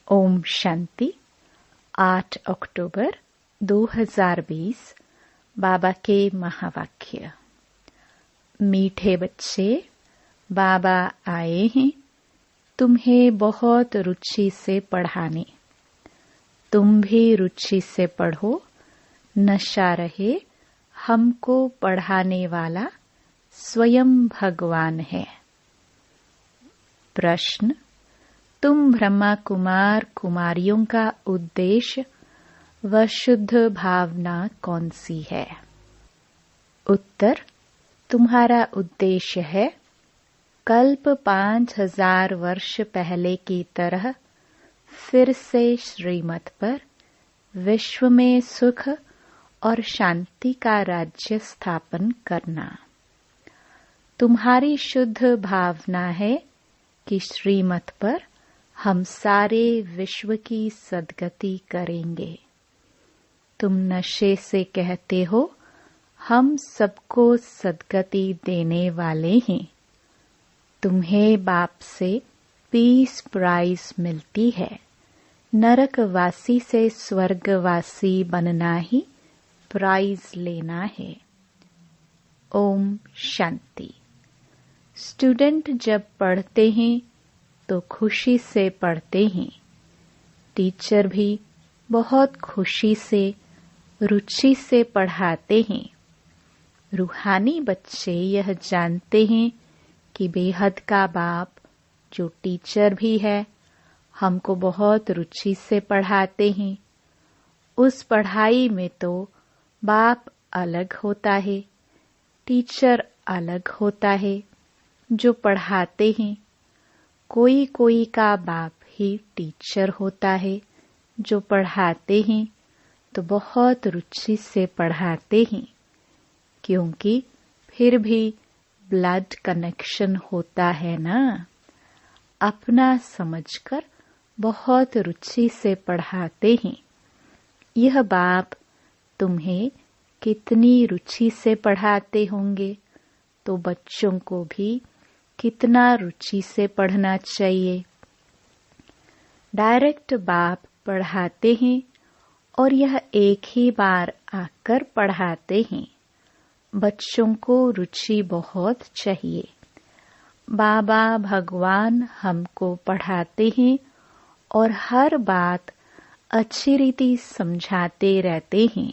ओम शांति। 8 अक्टूबर 2020 बाबा के महावाक्य। मीठे बच्चे, बाबा आए हैं तुम्हें बहुत रुचि से पढ़ाने। तुम भी रुचि से पढ़ो। नशा रहे, हमको पढ़ाने वाला स्वयं भगवान है। प्रश्न: तुम ब्रह्मा कुमार कुमारियों का उद्देश्य व शुद्ध भावना कौन सी है? उत्तर: तुम्हारा उद्देश्य है कल्प 5000 वर्ष पहले की तरह फिर से श्रीमत पर विश्व में सुख और शांति का राज्य स्थापन करना। तुम्हारी शुद्ध भावना है कि श्रीमत पर हम सारे विश्व की सद्गति करेंगे। तुम नशे से कहते हो हम सबको सद्गति देने वाले हैं। तुम्हें बाप से पीस प्राइज मिलती है। नरकवासी से स्वर्गवासी बनना ही प्राइज लेना है। ओम शांति। स्टूडेंट जब पढ़ते हैं तो खुशी से पढ़ते हैं। टीचर भी बहुत खुशी से रुचि से पढ़ाते हैं। रूहानी बच्चे यह जानते हैं कि बेहद का बाप जो टीचर भी है हमको बहुत रुचि से पढ़ाते हैं। उस पढ़ाई में तो बाप अलग होता है, टीचर अलग होता है। जो पढ़ाते हैं कोई कोई का बाप ही टीचर होता है। जो पढ़ाते हैं तो बहुत रुचि से पढ़ाते हैं, क्योंकि फिर भी ब्लड कनेक्शन होता है ना। अपना समझकर बहुत रुचि से पढ़ाते हैं। यह बाप तुम्हें कितनी रुचि से पढ़ाते होंगे तो बच्चों को भी कितना रुचि से पढ़ना चाहिए। डायरेक्ट बाप पढ़ाते हैं और यह एक ही बार आकर पढ़ाते हैं। बच्चों को रुचि बहुत चाहिए। बाबा भगवान हमको पढ़ाते हैं और हर बात अच्छी रीति समझाते रहते हैं।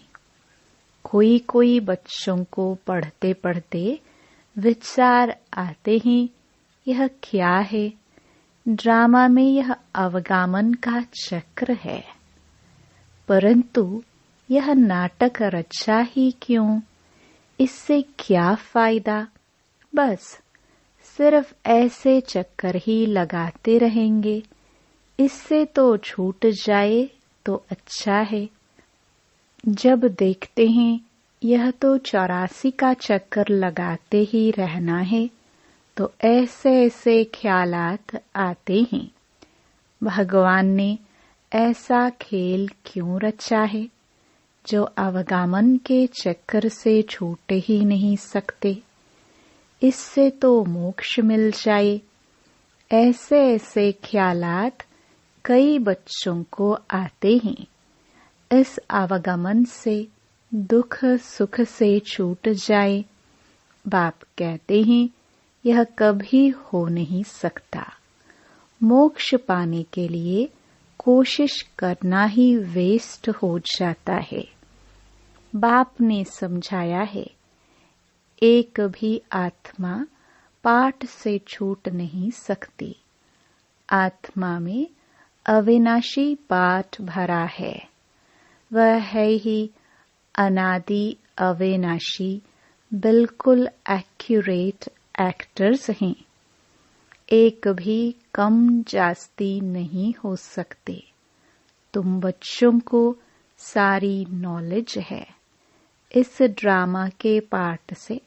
कोई कोई बच्चों को पढ़ते पढ़ते विचार आते हैं, यह क्या है? ड्रामा में यह अवगामन का चक्र है। परंतु यह नाटक रचा ही क्यों? इससे क्या फायदा? बस सिर्फ ऐसे चक्कर ही लगाते रहेंगे। इससे तो छूट जाए तो अच्छा है। जब देखते हैं यह तो 84 का चक्कर लगाते ही रहना है तो ऐसे ऐसे ख्यालात आते हैं। भगवान ने ऐसा खेल क्यों रचा है जो अवगामन के चक्कर से छूट ही नहीं सकते? इससे तो मोक्ष मिल जाए। ऐसे ऐसे ख्यालात कई बच्चों को आते हैं। इस अवगमन से दुख सुख से छूट जाए। बाप कहते हैं यह कभी हो नहीं सकता। मोक्ष पाने के लिए कोशिश करना ही वेस्ट हो जाता है। बाप ने समझाया है एक भी आत्मा पाठ से छूट नहीं सकती। आत्मा में अविनाशी पाठ भरा है। वह है ही अनादि अविनाशी, बिल्कुल एक्यूरेट एक्टर्स हैं। एक भी कम जास्ती नहीं हो सकते। तुम बच्चों को सारी नॉलेज है। इस ड्रामा के पाठ से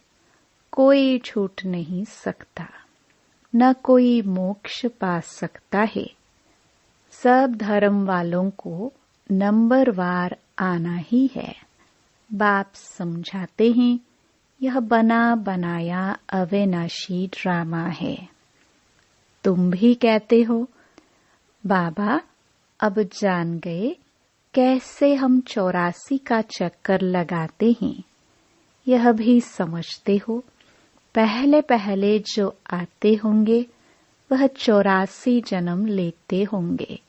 कोई छूट नहीं सकता, न कोई मोक्ष पा सकता है। सब धर्म वालों को नंबरवार आना ही है। बाप समझाते हैं यह बना बनाया अविनाशी ड्रामा है। तुम भी कहते हो बाबा अब जान गए कैसे हम 84 का चक्कर लगाते हैं। यह भी समझते हो पहले पहले जो आते होंगे वह 84 जन्म लेते होंगे।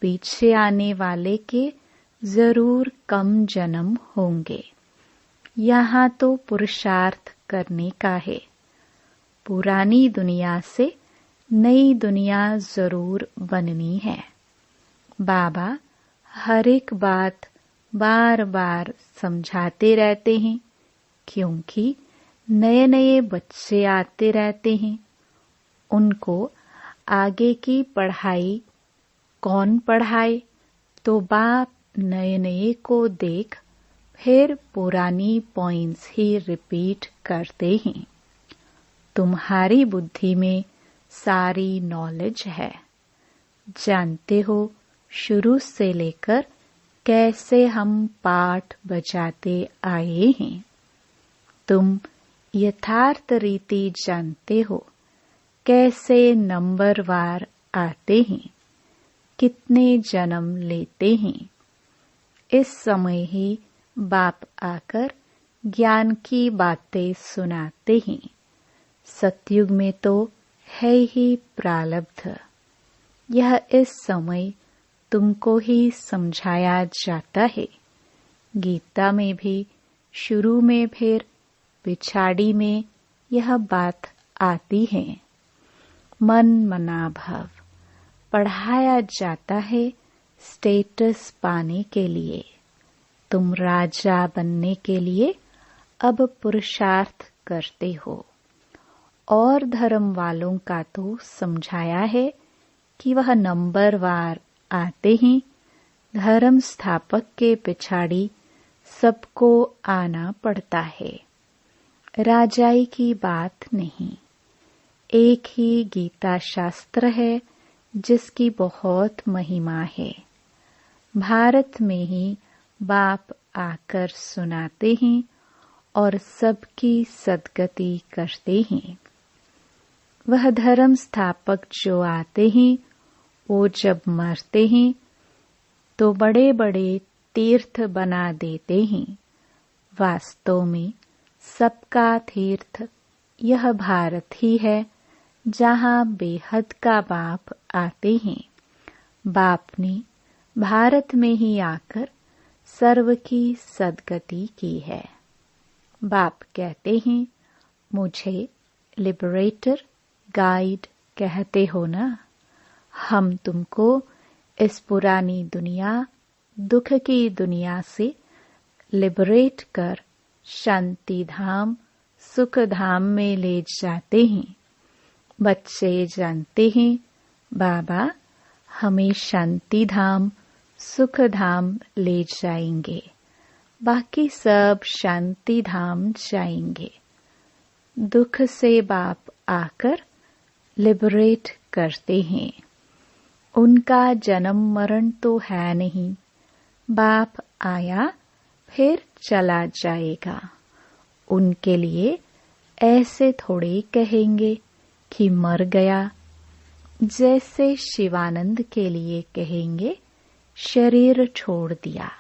पीछे आने वाले के जरूर कम जन्म होंगे। यहाँ तो पुरुषार्थ करने का है। पुरानी दुनिया से नई दुनिया जरूर बननी है। बाबा हर एक बात बार बार समझाते रहते हैं, क्योंकि नए नए बच्चे आते रहते हैं। उनको आगे की पढ़ाई कौन पढ़ाए, तो बाप नए नए को देख फिर पुरानी पॉइंट्स ही रिपीट करते हैं। तुम्हारी बुद्धि में सारी नॉलेज है। जानते हो शुरू से लेकर कैसे हम पाठ बजाते आए हैं। तुम यथार्थ रीति जानते हो कैसे नंबरवार आते हैं, कितने जन्म लेते हैं। इस समय ही बाप आकर ज्ञान की बातें सुनाते हैं। सतयुग में तो है ही प्रारब्ध। यह इस समय तुमको ही समझाया जाता है। गीता में भी शुरू में फिर पिछाड़ी में यह बात आती है। मन मना भव पढ़ाया जाता है स्टेटस पाने के लिए। तुम राजा बनने के लिए अब पुरुषार्थ करते हो। और धर्म वालों का तो समझाया है कि वह नंबरवार आते ही धर्म स्थापक के पिछाड़ी सबको आना पड़ता है। राजाई की बात नहीं। एक ही गीता शास्त्र है जिसकी बहुत महिमा है। भारत में ही बाप आकर सुनाते हैं और सबकी सद्गति करते हैं। वह धर्म स्थापक जो आते हैं वो जब मरते हैं तो बड़े बड़े तीर्थ बना देते हैं। वास्तव में सबका तीर्थ यह भारत ही है, जहाँ बेहद का बाप आते हैं। बाप ने भारत में ही आकर सर्व की सद्गति की है। बाप कहते हैं, मुझे लिबरेटर गाइड कहते हो ना। हम तुमको इस पुरानी दुनिया, दुख की दुनिया से लिबरेट कर शांति धाम, सुख धाम में ले जाते हैं। बच्चे जानते हैं बाबा हमें शांति धाम, सुख धाम ले जाएंगे, बाकी सब शांति धाम जाएंगे। दुख से बाप आकर लिबरेट करते हैं। उनका जन्म मरण तो है नहीं। बाप आया फिर चला जाएगा। उनके लिए ऐसे थोड़े कहेंगे कि मर गया। जैसे शिवानंद के लिए कहेंगे शरीर छोड़ दिया,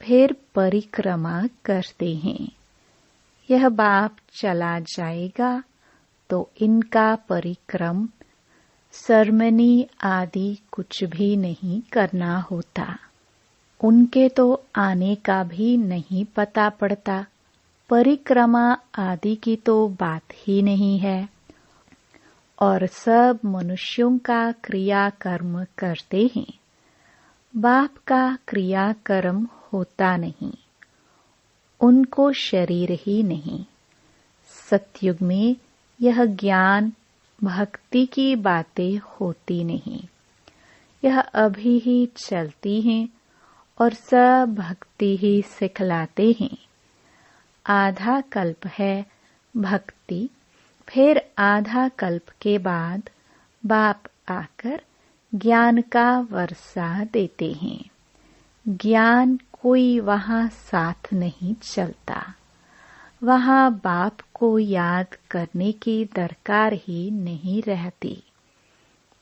फिर परिक्रमा करते हैं। यह बाप चला जाएगा तो इनका परिक्रम सरमनी आदि कुछ भी नहीं करना होता। उनके तो आने का भी नहीं पता पड़ता। परिक्रमा आदि की तो बात ही नहीं है। और सब मनुष्यों का क्रिया कर्म करते हैं। बाप का क्रिया कर्म होता नहीं। उनको शरीर ही नहीं। सतयुग में यह ज्ञान भक्ति की बातें होती नहीं। यह अभी ही चलती हैं और सब भक्ति ही सिखलाते हैं। आधा कल्प है भक्ति, फिर आधा कल्प के बाद बाप आकर ज्ञान का वर्षा देते हैं। ज्ञान कोई वहाँ साथ नहीं चलता। वहाँ बाप को याद करने की दरकार ही नहीं रहती।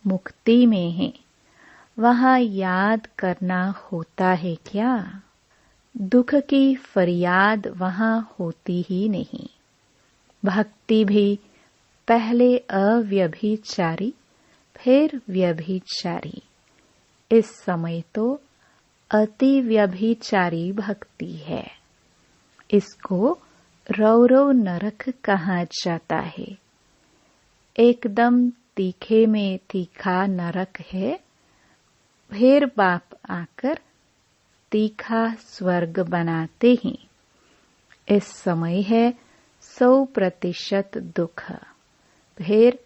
मुक्ति में है। वहाँ याद करना होता है क्या? दुख की फरियाद वहाँ होती ही नहीं। भक्ति भी पहले अव्यभिचारी, फिर व्यभिचारी, इस समय तो अति व्यभिचारी भक्ति है। इसको रौरव नरक कहा जाता है। एकदम तीखे में तीखा नरक है, फिर बाप आकर तीखा स्वर्ग बनाते हैं। इस समय है 100% दुख, फिर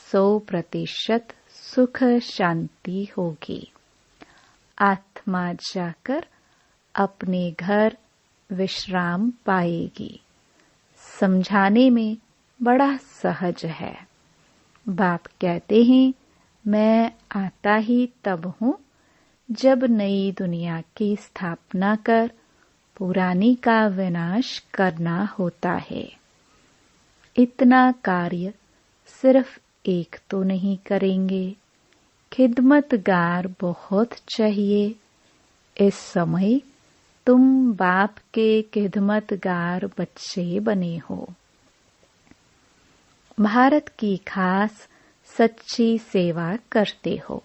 100% सुख शांति होगी। आत्मा जाकर अपने घर विश्राम पाएगी। समझाने में बड़ा सहज है। बाप कहते हैं, मैं आता ही तब हूँ जब नई दुनिया की स्थापना कर पुरानी का विनाश करना होता है। इतना कार्य सिर्फ एक तो नहीं करेंगे, खिदमतगार बहुत चाहिए। इस समय तुम बाप के खिदमतगार बच्चे बने हो। भारत की खास सच्ची सेवा करते हो।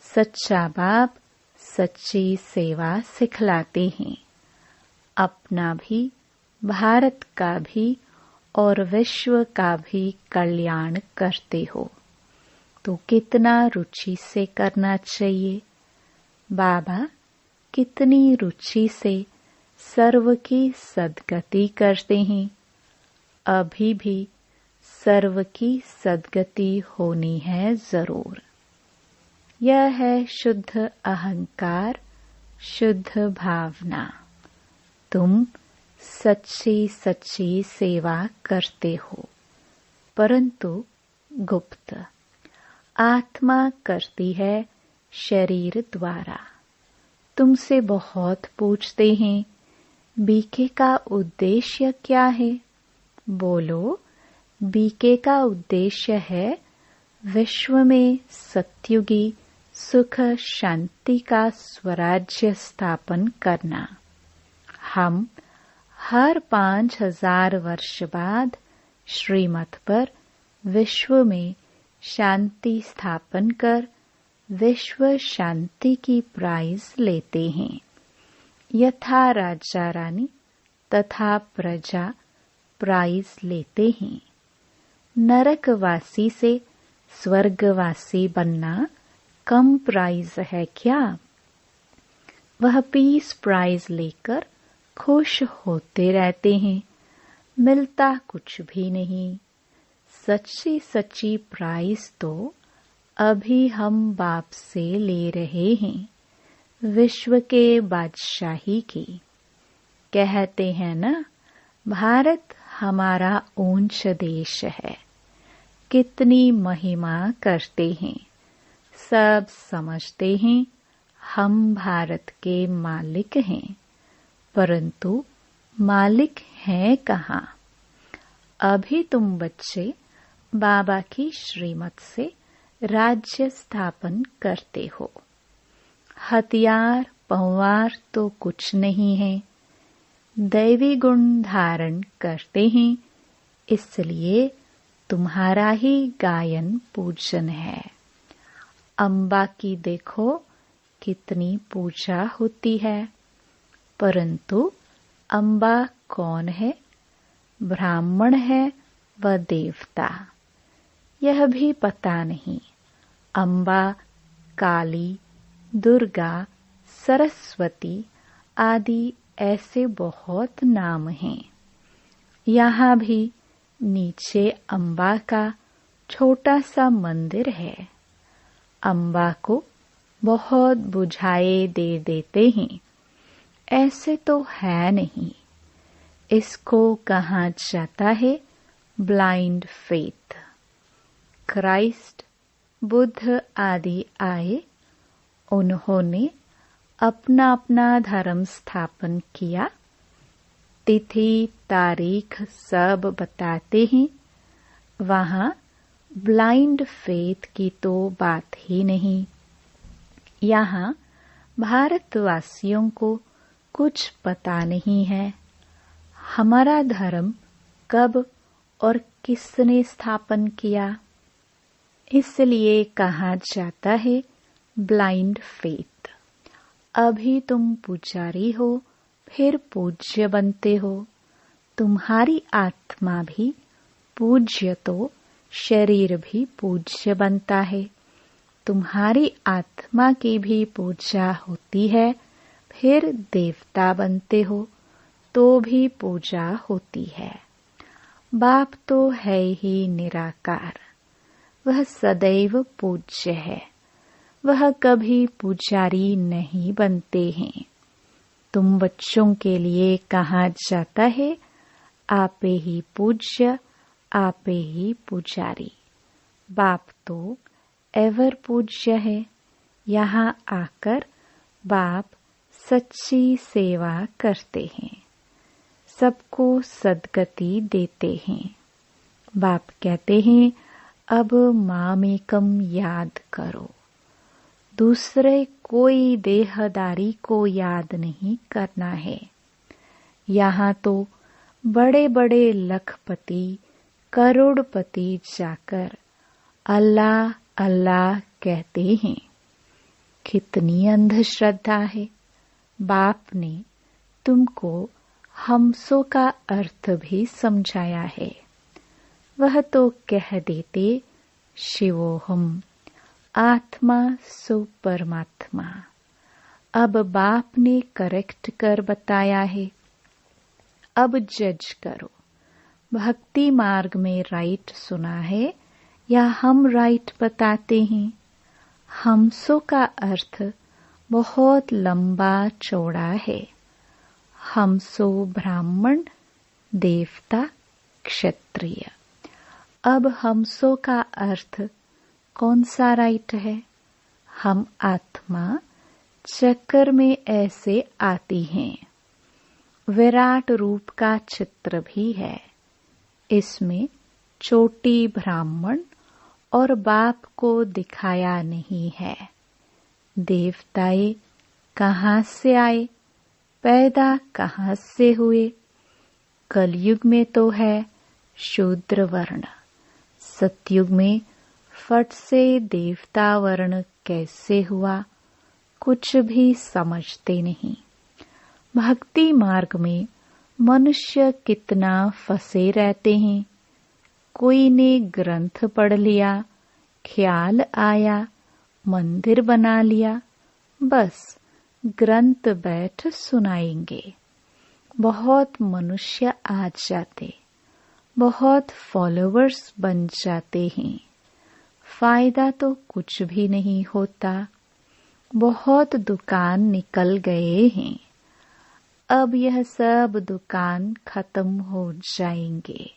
सच्चा बाप सच्ची सेवा सिखलाते हैं। अपना भी, भारत का भी और विश्व का भी कल्याण करते हो, तो कितना रुचि से करना चाहिए। बाबा कितनी रुचि से सर्व की सद्गति करते हैं। अभी भी सर्व की सद्गति होनी है जरूर। यह है शुद्ध अहंकार, शुद्ध भावना। तुम सच्ची सच्ची सेवा करते हो, परंतु गुप्त। आत्मा करती है शरीर द्वारा। तुमसे बहुत पूछते हैं, बीके का उद्देश्य क्या है? बोलो, बीके का उद्देश्य है विश्व में सत्युगी सुख शांति का स्वराज्य स्थापन करना। हम हर 5000 वर्ष बाद श्रीमत पर विश्व में शांति स्थापन कर विश्व शांति की प्राइज लेते हैं। यथा राजा रानी तथा प्रजा प्राइज लेते हैं। नरकवासी से स्वर्गवासी बनना कम प्राइज है क्या? वह पीस प्राइज लेकर खुश होते रहते हैं, मिलता कुछ भी नहीं। सच्ची सच्ची प्राइज तो अभी हम बाप से ले रहे हैं, विश्व के बादशाही की। कहते हैं ना, भारत हमारा ऊंच देश है। कितनी महिमा करते हैं। सब समझते हैं हम भारत के मालिक हैं, परंतु मालिक हैं कहाँ? अभी तुम बच्चे बाबा की श्रीमत से राज्य स्थापन करते हो। हथियार पहवार तो कुछ नहीं है, दैवी गुण धारण करते हैं, इसलिए तुम्हारा ही गायन पूजन है। अम्बा की देखो कितनी पूजा होती है, परंतु अम्बा कौन है? ब्राह्मण है व देवता, यह भी पता नहीं। अम्बा काली, दुर्गा, सरस्वती आदि ऐसे बहुत नाम हैं। यहाँ भी नीचे अम्बा का छोटा सा मंदिर है। अम्बा को बहुत बुझाए दे देते हैं, ऐसे तो है नहीं। इसको कहा जाता है ब्लाइंड फेथ। क्राइस्ट, बुद्ध आदि आए, उन्होंने अपना अपना धर्म स्थापन किया। तिथि तारीख सब बताते हैं। वहाँ ब्लाइंड फेथ की तो बात ही नहीं। यहाँ भारतवासियों को कुछ पता नहीं है हमारा धर्म कब और किसने स्थापन किया। इसलिए कहा जाता है ब्लाइंड फेथ। अभी तुम पुजारी हो, फिर पूज्य बनते हो। तुम्हारी आत्मा भी पूज्य तो शरीर भी पूज्य बनता है। तुम्हारी आत्मा की भी पूजा होती है, फिर देवता बनते हो तो भी पूजा होती है। बाप तो है ही निराकार, वह सदैव पूज्य है, वह कभी पुजारी नहीं बनते हैं। तुम बच्चों के लिए कहा जाता है आपे ही पूज्य, आपे ही पुजारी। बाप तो एवर पूज्य है। यहाँ आकर बाप सच्ची सेवा करते हैं, सबको सद्गति देते हैं। बाप कहते हैं अब मामेकम याद करो। दूसरे कोई देहदारी को याद नहीं करना है। यहाँ तो बड़े बड़े लखपति करोड़पति जाकर अल्लाह अल्लाह कहते हैं। कितनी अंधश्रद्धा है। बाप ने तुमको हमसों का अर्थ भी समझाया है। वह तो कह देते शिवोहम, आत्मा सो परमात्मा। अब बाप ने करेक्ट कर बताया है। अब जज करो, भक्ति मार्ग में राइट सुना है या हम राइट बताते हैं। हमसों का अर्थ बहुत लंबा चौड़ा है। हमसो ब्राह्मण, देवता, क्षत्रिय। अब हमसों का अर्थ कौन सा राइट है? हम आत्मा चक्कर में ऐसे आती हैं। विराट रूप का चित्र भी है। इसमें चोटी ब्राह्मण और बाप को दिखाया नहीं है। देवताएं कहाँ से आए, पैदा कहाँ से हुए? कलयुग में तो है शूद्र वर्ण। सतयुग में फट से देवता वर्ण कैसे हुआ, कुछ भी समझते नहीं। भक्ति मार्ग में मनुष्य कितना फंसे रहते हैं। कोई ने ग्रंथ पढ़ लिया, ख्याल आया, मंदिर बना लिया, बस ग्रंथ बैठ सुनाएंगे। बहुत मनुष्य आ जाते, बहुत फॉलोवर्स बन जाते हैं। फायदा तो कुछ भी नहीं होता। बहुत दुकान निकल गए हैं। अब यह सब दुकान खत्म हो जाएंगे।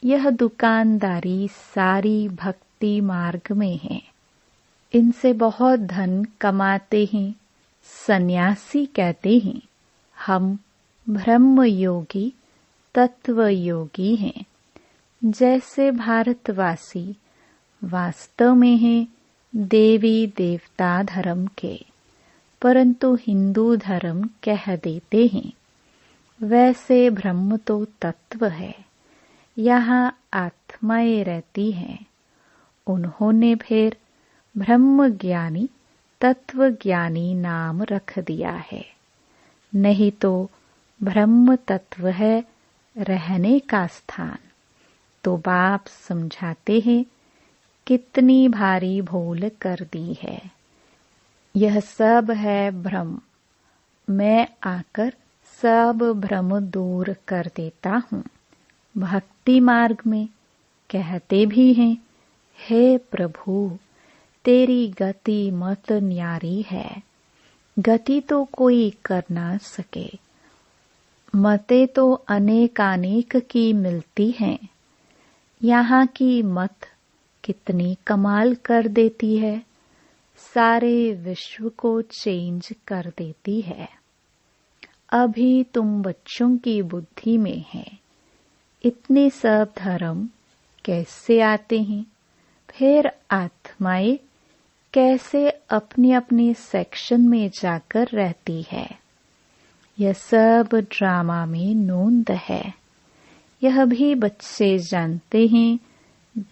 यह दुकानदारी सारी भक्ति मार्ग में है। इनसे बहुत धन कमाते हैं। सन्यासी कहते हैं हम ब्रह्म योगी, तत्व योगी हैं। जैसे भारतवासी वास्तव में हैं देवी देवता धर्म के, परंतु हिंदू धर्म कह देते हैं। वैसे ब्रह्म तो तत्व है। यहाँ आत्माएं रहती हैं। उन्होंने फिर ब्रह्म ज्ञानी, तत्व ज्ञानी नाम रख दिया है। नहीं तो ब्रह्म तत्व है रहने का स्थान। तो बाप समझाते हैं कितनी भारी भूल कर दी है। यह सब है भ्रम। मैं आकर सब भ्रम दूर कर देता हूँ। भक्ति मार्ग में कहते भी हैं, हे प्रभु तेरी गति मत न्यारी है। गति तो कोई कर ना सके। मतें तो अनेकानेक की मिलती हैं। यहाँ की मत कितनी कमाल कर देती है। सारे विश्व को चेंज कर देती है। अभी तुम बच्चों की बुद्धि में है। इतने सब धर्म कैसे आते हैं? फिर आत्माएं कैसे अपने अपने सेक्शन में जाकर रहती है। यह सब ड्रामा में नोंद है। यह भी बच्चे जानते हैं,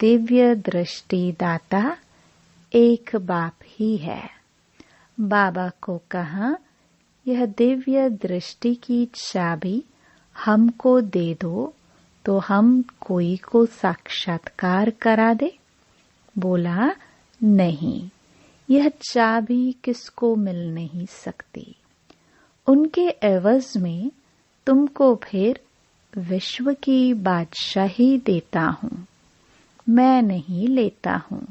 दिव्य दृष्टि दाता एक बाप ही है। बाबा को कहा, यह दिव्य दृष्टि की चाबी हमको दे दो तो हम कोई को साक्षात्कार करा दे। बोला, नहीं, यह चाबी किसको मिल नहीं सकती। उनके एवज में तुमको फिर विश्व की बादशाही देता हूँ। मैं नहीं लेता हूँ।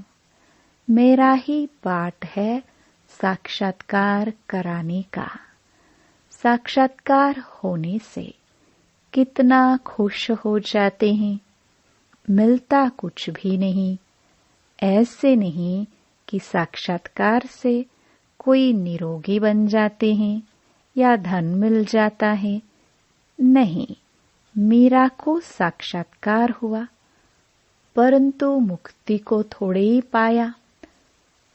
मेरा ही पाठ है साक्षात्कार कराने का। साक्षात्कार होने से कितना खुश हो जाते हैं। मिलता कुछ भी नहीं। ऐसे नहीं कि साक्षात्कार से कोई निरोगी बन जाते हैं या धन मिल जाता है। नहीं, मीरा को साक्षात्कार हुआ, परंतु मुक्ति को थोड़े ही पाया।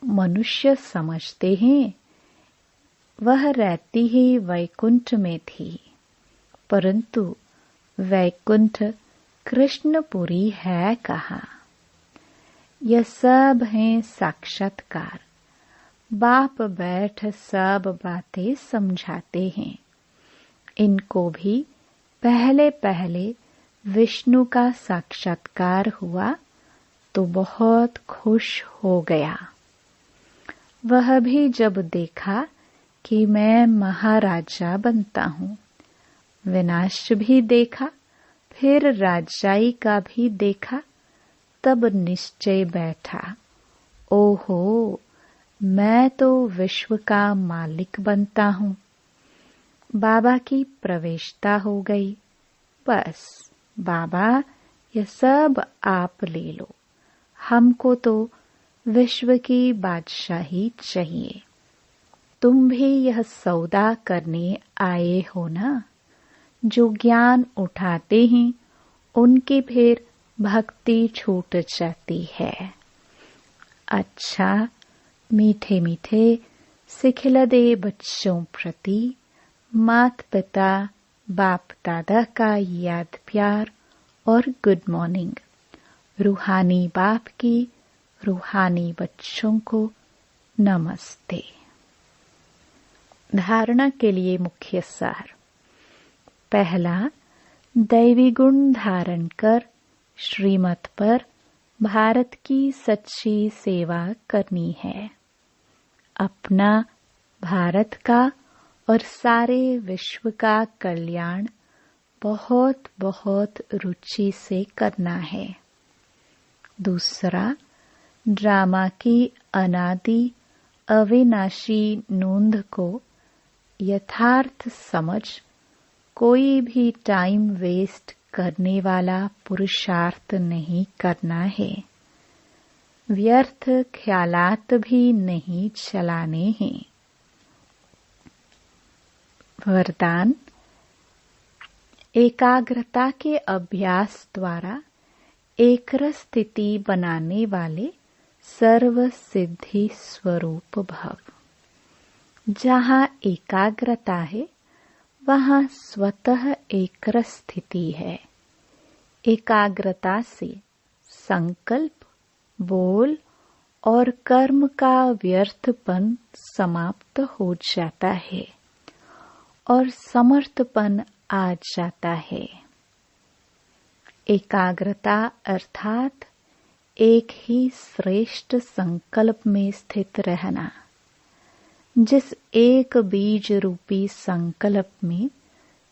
मनुष्य समझते हैं वह रहती ही वैकुंठ में थी, परंतु वैकुंठ कृष्णपुरी है कहाँ। यह सब है साक्षात्कार। बाप बैठ सब बातें समझाते हैं। इनको भी पहले पहले विष्णु का साक्षात्कार हुआ तो बहुत खुश हो गया। वह भी जब देखा कि मैं महाराजा बनता हूँ, विनाश भी देखा, फिर राजाई का भी देखा, तब निश्चय बैठा, ओहो, मैं तो विश्व का मालिक बनता हूँ। बाबा की प्रवेशता हो गई। बस बाबा, यह सब आप ले लो, हमको तो विश्व की बादशाही चाहिए। तुम भी यह सौदा करने आए हो ना। जो ज्ञान उठाते हैं उनकी फिर भक्ति छूट जाती है। अच्छा, मीठे मीठे सिखिलदे बच्चों प्रति माता पिता बाप दादा का याद प्यार और गुड मॉर्निंग। रूहानी बाप की रूहानी बच्चों को नमस्ते। धारणा के लिए मुख्य सार। पहला, दैवी गुण धारण कर श्रीमत पर भारत की सच्ची सेवा करनी है। अपना, भारत का और सारे विश्व का कल्याण बहुत बहुत रुचि से करना है। दूसरा, ड्रामा की अनादि अविनाशी नोंद को यथार्थ समझ कोई भी टाइम वेस्ट करने वाला पुरुषार्थ नहीं करना है। व्यर्थ ख्यालात भी नहीं चलाने हैं। वरदान, एकाग्रता के अभ्यास द्वारा एकरस स्थिति बनाने वाले सर्व सिद्धि स्वरूप भव। जहाँ एकाग्रता है वहाँ स्वतः एकरस स्थिति है। एकाग्रता से संकल्प, बोल और कर्म का व्यर्थपन समाप्त हो जाता है और समर्थपन आ जाता है। एकाग्रता अर्थात एक ही श्रेष्ठ संकल्प में स्थित रहना। जिस एक बीज रूपी संकल्प में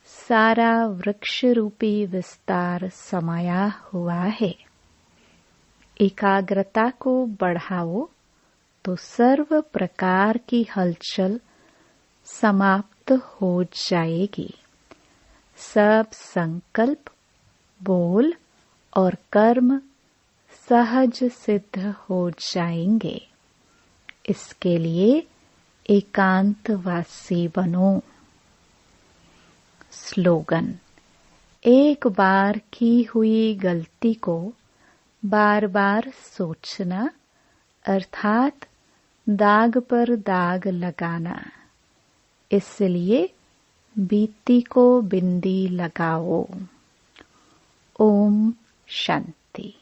सारा वृक्ष रूपी विस्तार समाया हुआ है। एकाग्रता को बढ़ाओ तो सर्व प्रकार की हलचल समाप्त हो जाएगी। सब संकल्प, बोल और कर्म सहज सिद्ध हो जाएंगे। इसके लिए एकांतवासी बनो। स्लोगन, एक बार की हुई गलती को बार बार सोचना अर्थात दाग पर दाग लगाना, इसलिए बीती को बिंदी लगाओ। ओम शांति।